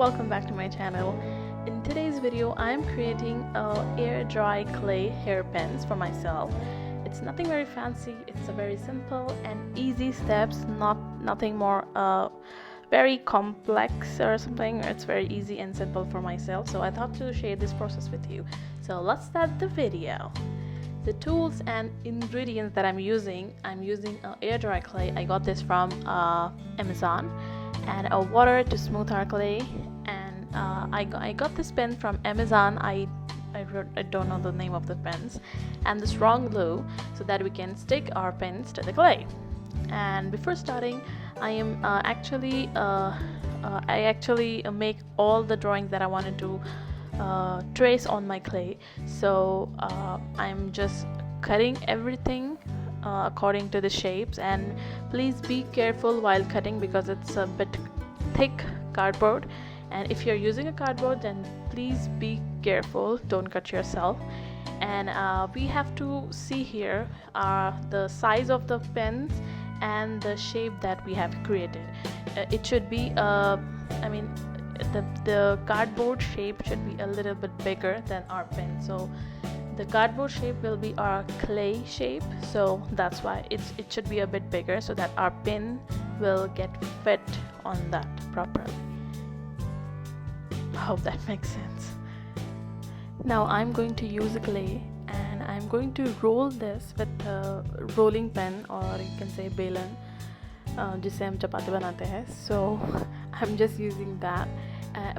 welcome back to my channel. In today's video I'm creating air dry clay hair pins for myself. It's nothing very fancy, it's a very simple and easy steps, nothing more very complex or something. It's very easy and simple for myself, so I thought to share this process with you. So let's start the video. The tools and ingredients that I'm using air dry clay. I got this from Amazon, and water to smooth our clay, and I got this pen from Amazon. I don't know the name of the pens, and the strong glue so that we can stick our pens to the clay. And before starting, I am actually make all the drawings that I wanted to trace on my clay. So I'm just cutting everything according to the shapes, and please be careful while cutting because it's a bit thick cardboard, and if you're using a cardboard then please be careful, don't cut yourself. And we have to see here the size of the pens and the shape that we have created. It should be the cardboard shape should be a little bit bigger than our pen, so the cardboard shape will be our clay shape, so that's why it should be a bit bigger so that our pin will get fit on that properly. I hope that makes sense. Now I'm going to use a clay, and I'm going to roll this with a rolling pin, or you can say beलन, जिससे हम चपाती बनाते हैं. So I'm just using that.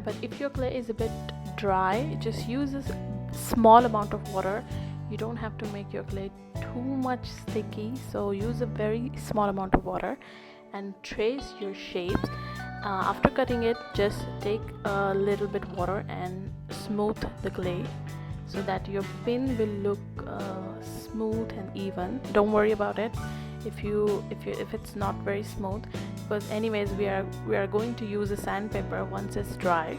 But if your clay is a bit dry, just use a small amount of water. You don't have to make your clay too much sticky, so use a very small amount of water and trace your shapes. After cutting it, just take a little bit water and smooth the clay so that your pin will look smooth and even. Don't worry about it if it's not very smooth, because anyways we are going to use a sandpaper once it's dry.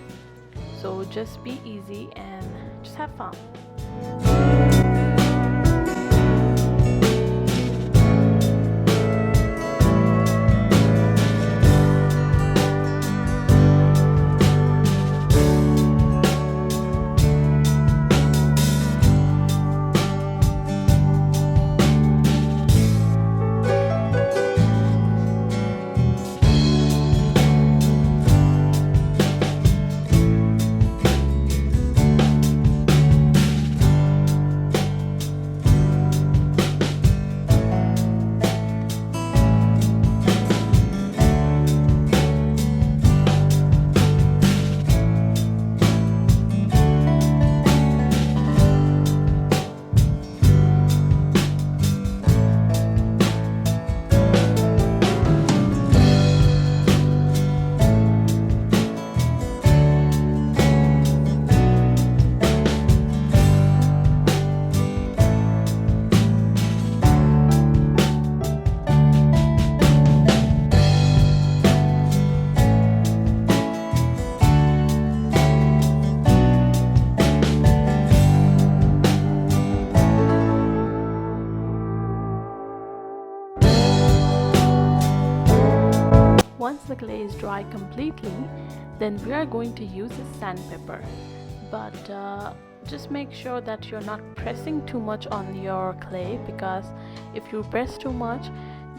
So just be easy and just have fun. Once the clay is dry completely, then we are going to use a sandpaper. But just make sure that you're not pressing too much on your clay, because if you press too much,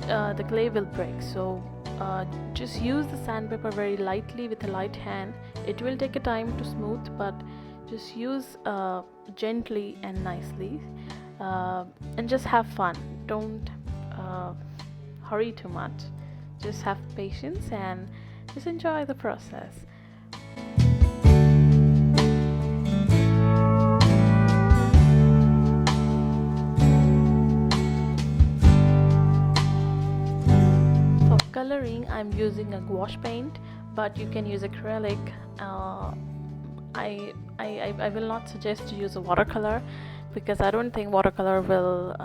the clay will break. So just use the sandpaper very lightly with a light hand. It will take a time to smooth, but just use gently and nicely, and just have fun. Don't hurry too much. Just have patience and just enjoy the process. For coloring, I'm using a gouache paint, but you can use acrylic. I will not suggest to use a watercolor because I don't think watercolor will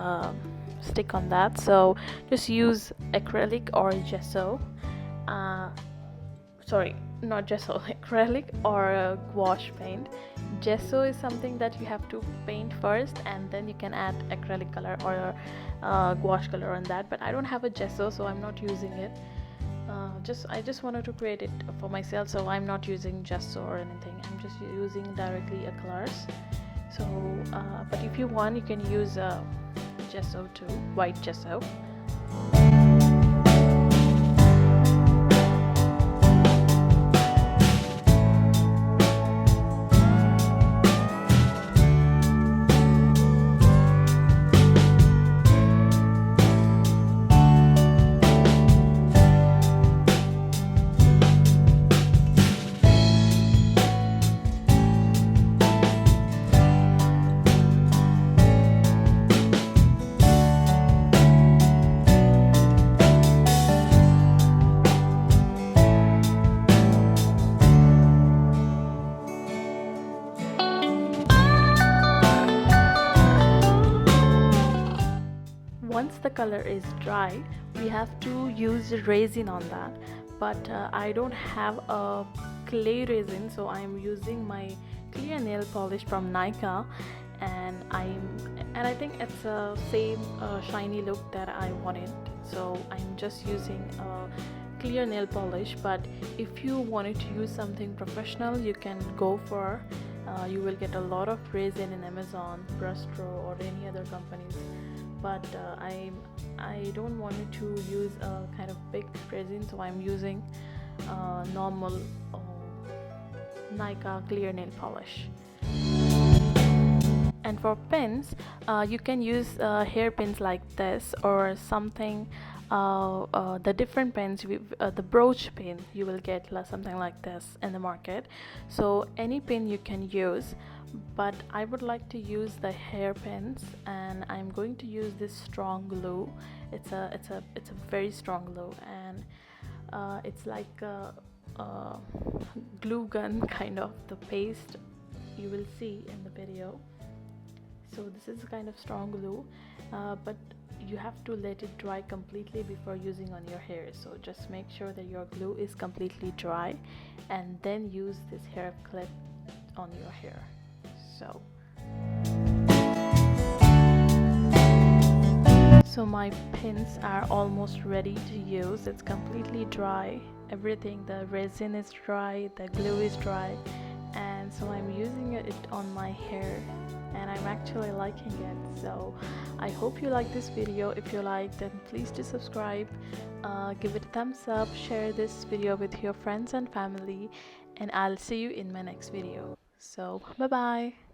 stick on that, so just use acrylic or gesso. Sorry, not gesso, acrylic or gouache paint. Gesso is something that you have to paint first, and then you can add acrylic color or gouache color on that, but I don't have a gesso, so I'm not using it. I just wanted to create it for myself, so I'm not using gesso or anything. I'm just using directly colors. So but if you want, you can use gesso too, white gesso. Once the color is dry, we have to use resin on that, but I don't have a clay resin, so I'm using my clear nail polish from Nika, and I think it's a same shiny look that I wanted, so I'm just using a clear nail polish. But if you wanted to use something professional, you can go for you will get a lot of resin in Amazon, Brustro, or any other companies. But I don't want to use a kind of big resin, so I'm using normal Nika clear nail polish. And for pins, you can use hair pins like this or something. The different pins, the brooch pin, you will get something like this in the market. So any pin you can use, but I would like to use the hair pins, and I'm going to use this strong glue. It's a very strong glue, and it's like a glue gun kind of, the paste you will see in the video. So this is a kind of strong glue, but you have to let it dry completely before using on your hair. So just make sure that your glue is completely dry, and then use this hair clip on your hair. So my pins are almost ready to use. It's completely dry. Everything, the resin is dry, the glue is dry, and so I'm using it on my hair, and I'm actually liking it. So I hope you like this video. If you like, then please do subscribe, give it a thumbs up, share this video with your friends and family, and I'll see you in my next video. So bye bye.